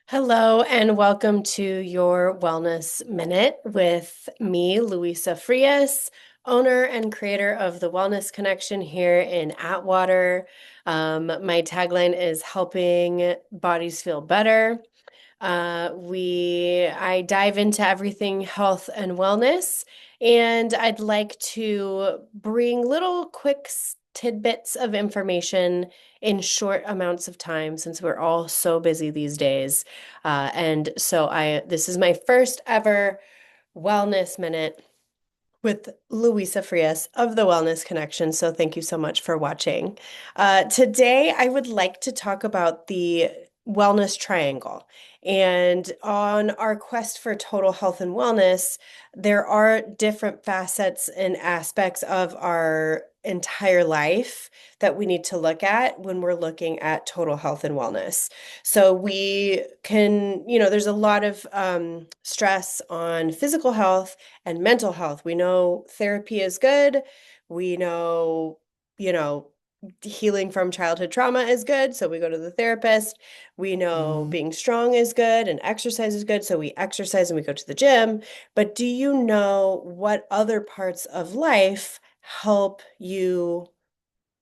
Hello, and welcome to your Wellness Minute with me, Luisa Frias, owner and creator of the Wellness Connection here in Atwater. My tagline is helping bodies feel better. I dive into everything health and wellness, and I'd like to bring little quick tidbits of information in short amounts of time since we're all so busy these days. And so this is my first ever wellness minute with Luisa Frias of the Wellness Connection. So thank you so much for watching. Today, I would like to talk about the wellness triangle. And on our quest for total health and wellness, there are different facets and aspects of our entire life that we need to look at when we're looking at total health and wellness. So we can, there's a lot of stress on physical health and mental health. We know therapy is good. We know, you know, healing from childhood trauma is good, so we go to the therapist. We know Mhm. being strong is good and exercise is good, so we exercise and we go to the gym. But do you know what other parts of life help you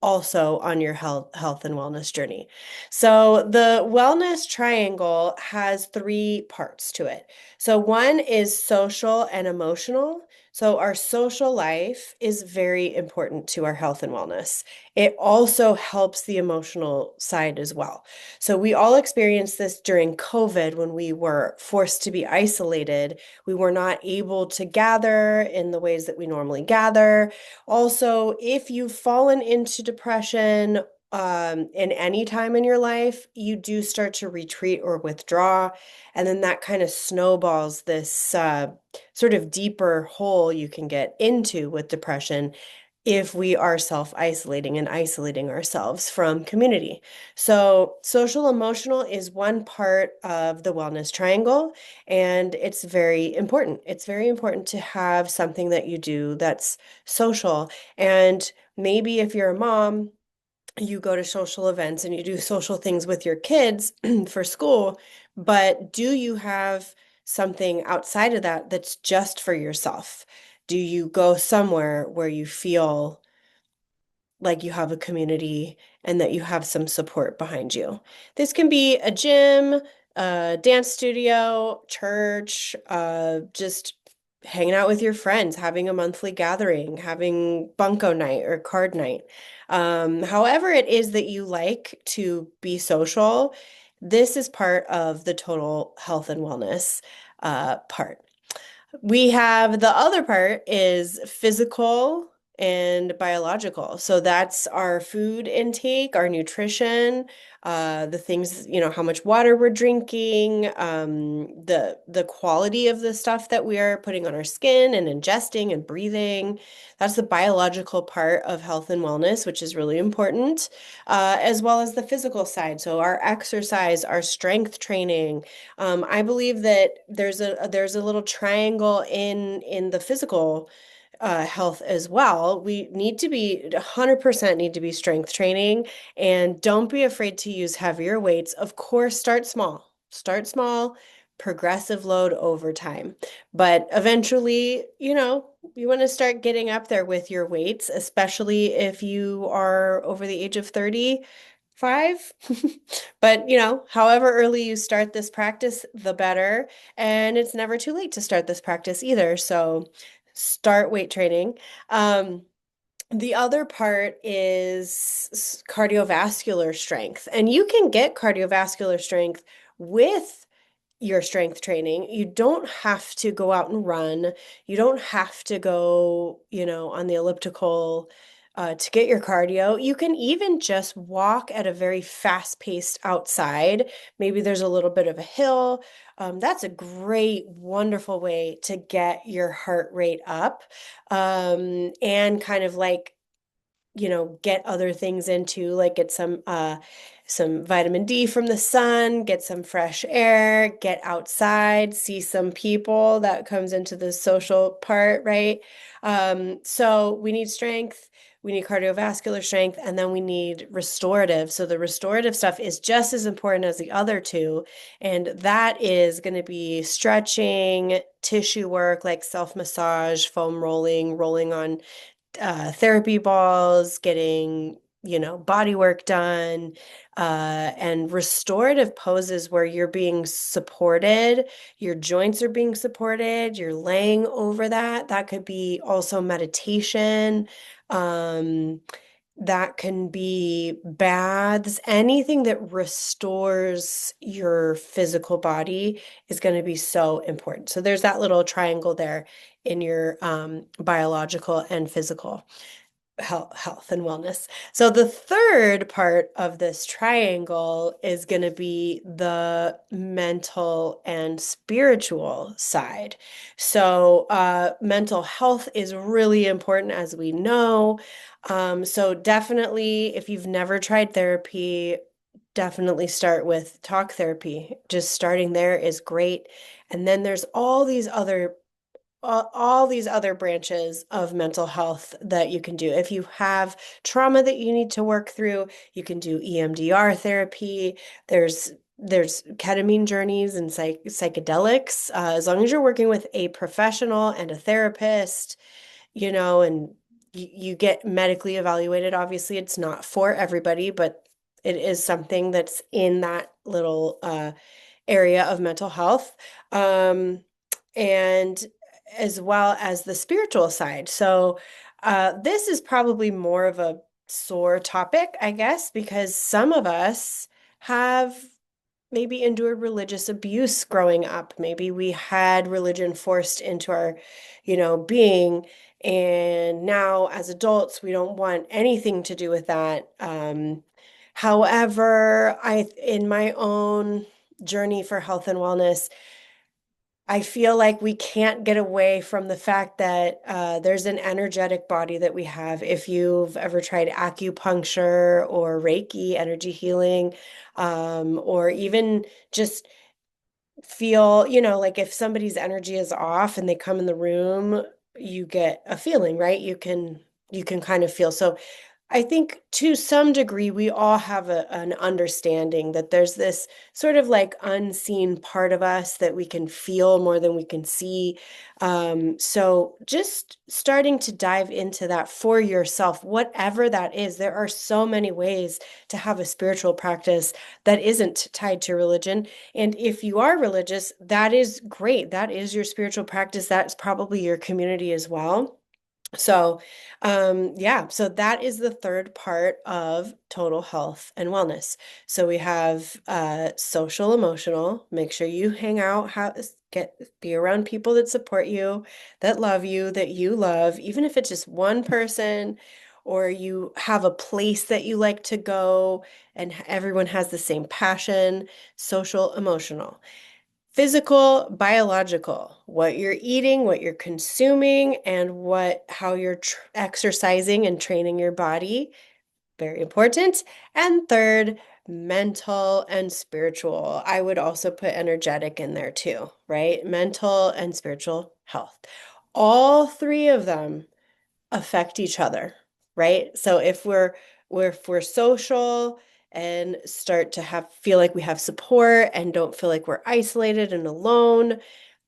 also on your health and wellness journey? So the wellness triangle has three parts to it. So one is social and emotional. So our social life is very important to our health and wellness. It also helps the emotional side as well. So we all experienced this during COVID when we were forced to be isolated. We were not able to gather in the ways that we normally gather. Also, if you've fallen into depression in any time in your life, you do start to retreat or withdraw. And then that kind of snowballs this sort of deeper hole you can get into with depression if we are self-isolating and isolating ourselves from community. So, social emotional is one part of the wellness triangle, and it's very important. It's very important to have something that you do that's social. And maybe if you're a mom, you go to social events and you do social things with your kids for school, but do you have something outside of that that's just for yourself? Do you go somewhere where you feel like you have a community and that you have some support behind you? This can be a gym, a dance studio, church, just hanging out with your friends, having a monthly gathering, having bunko night or card night. However it is that you like to be social, this is part of the total health and wellness part. We have the other part is physical and biological. So that's our food intake, our nutrition, the things, how much water we're drinking, the quality of the stuff that we are putting on our skin and ingesting and breathing. That's the biological part of health and wellness, which is really important, as well as the physical side. So our exercise, our strength training. I believe that there's a little triangle in the physical health as well. We need to be 100% need to be strength training, and don't be afraid to use heavier weights. Of course, start small. Start small, progressive load over time. But eventually, you want to start getting up there with your weights, especially if you are over the age of 35. But, however early you start this practice, the better. And it's never too late to start this practice either. So start weight training. Um, the other part is cardiovascular strength. And you can get cardiovascular strength with your strength training. You don't have to go out and run. You don't have to go, on the elliptical to get your cardio. You can even just walk at a very fast-paced outside. Maybe there's a little bit of a hill. That's a great, wonderful way to get your heart rate up, and kind of like get other things into, like get some vitamin D from the sun, get some fresh air, get outside, see some people. That comes into the social part, right? So we need strength. we need cardiovascular strength, and then we need restorative. So the restorative stuff is just as important as the other two. And that is going to be stretching, tissue work like self-massage, foam rolling, rolling on therapy balls, getting, body work done, and restorative poses where you're being supported, your joints are being supported, you're laying over that. That could be also meditation. Um, that can be baths. Anything that restores your physical body is going to be so important. So there's that little triangle there in your biological and physical health and wellness. So the third part of this triangle is going to be the mental and spiritual side. So mental health is really important, as we know. So definitely, if you've never tried therapy, definitely start with talk therapy. Just starting there is great. And then there's all these other branches of mental health that you can do. If you have trauma that you need to work through, you can do EMDR therapy. There's ketamine journeys and psychedelics. As long as you're working with a professional and a therapist, and you get medically evaluated. Obviously, it's not for everybody, but it is something that's in that little area of mental health. And as well as the spiritual side. So, this is probably more of a sore topic, I guess, because some of us have maybe endured religious abuse growing up. Maybe we had religion forced into our, being. And now as adults, we don't want anything to do with that. However, in my own journey for health and wellness, I feel like we can't get away from the fact that there's an energetic body that we have. If you've ever tried acupuncture or Reiki, energy healing, or even just feel, like if somebody's energy is off and they come in the room, you get a feeling, right? You can kind of feel. So I think to some degree, we all have an understanding that there's this sort of like unseen part of us that we can feel more than we can see. So just starting to dive into that for yourself, whatever that is, there are so many ways to have a spiritual practice that isn't tied to religion. And if you are religious, that is great. That is your spiritual practice. That's probably your community as well. So, yeah, so that is the third part of total health and wellness. So we have social, emotional. Make sure you hang out, be around people that support you, that love you, that you love, even if it's just one person, or you have a place that you like to go and everyone has the same passion. Social, emotional. Physical, biological, what you're eating, what you're consuming, and how you're exercising and training your body. Very important. And third, mental and spiritual. I would also put energetic in there too, right? Mental and spiritual health. All three of them affect each other, right? So if we're social and start to feel like we have support and don't feel like we're isolated and alone,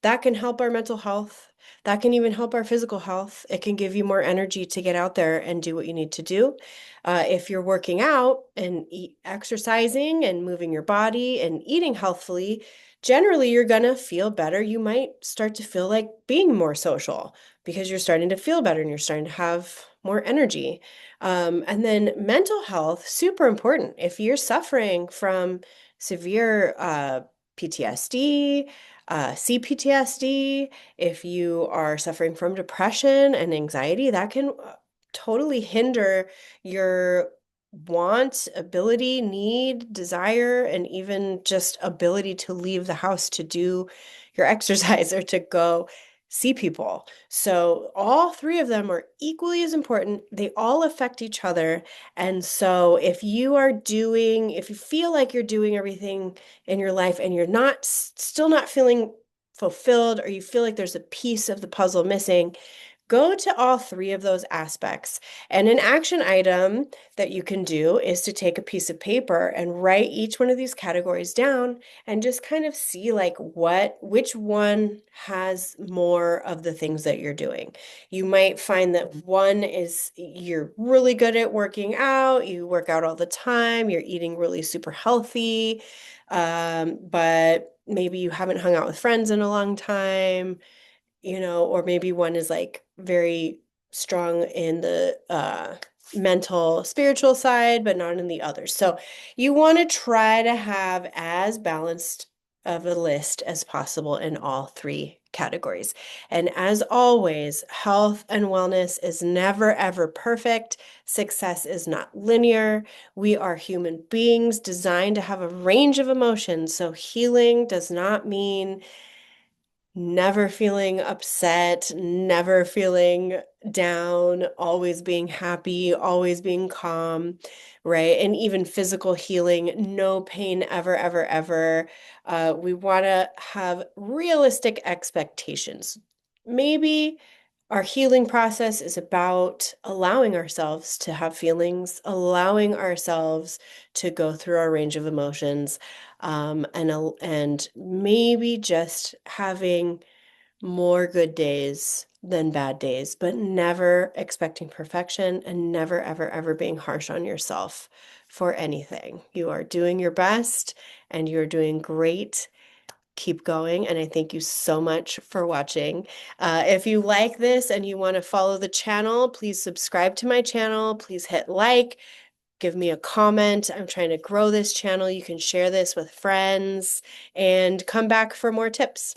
that can help our mental health. That can even help our physical health. It can give you more energy to get out there and do what you need to do. If you're working out and exercising and moving your body and eating healthfully, generally you're gonna feel better. You might start to feel like being more social because you're starting to feel better and you're starting to have more energy. And then mental health, super important. If you're suffering from severe PTSD, CPTSD, if you are suffering from depression and anxiety, that can totally hinder your want, ability, need, desire, and even just ability to leave the house to do your exercise or to go see people. So all three of them are equally as important. They all affect each other. And so if you feel like you're doing everything in your life and you're still not feeling fulfilled, or you feel like there's a piece of the puzzle missing, Go to all three of those aspects. And an action item that you can do is to take a piece of paper and write each one of these categories down and just kind of see like which one has more of the things that you're doing. You might find that one is you're really good at working out, you work out all the time, you're eating really super healthy, but maybe you haven't hung out with friends in a long time, or maybe one is like very strong in the mental, spiritual side, but not in the others. So you want to try to have as balanced of a list as possible in all three categories. And as always, health and wellness is never, ever perfect. Success is not linear. We are human beings designed to have a range of emotions. So healing does not mean never feeling upset, never feeling down, always being happy, always being calm, right? And even physical healing, no pain ever, ever, ever. We want to have realistic expectations. Maybe our healing process is about allowing ourselves to have feelings, allowing ourselves to go through our range of emotions, and maybe just having more good days than bad days, but never expecting perfection and never, ever, ever being harsh on yourself for anything. You are doing your best and you're doing great. Keep going. And I thank you so much for watching. If you like this and you want to follow the channel, please subscribe to my channel. Please hit like, give me a comment. I'm trying to grow this channel. You can share this with friends and come back for more tips.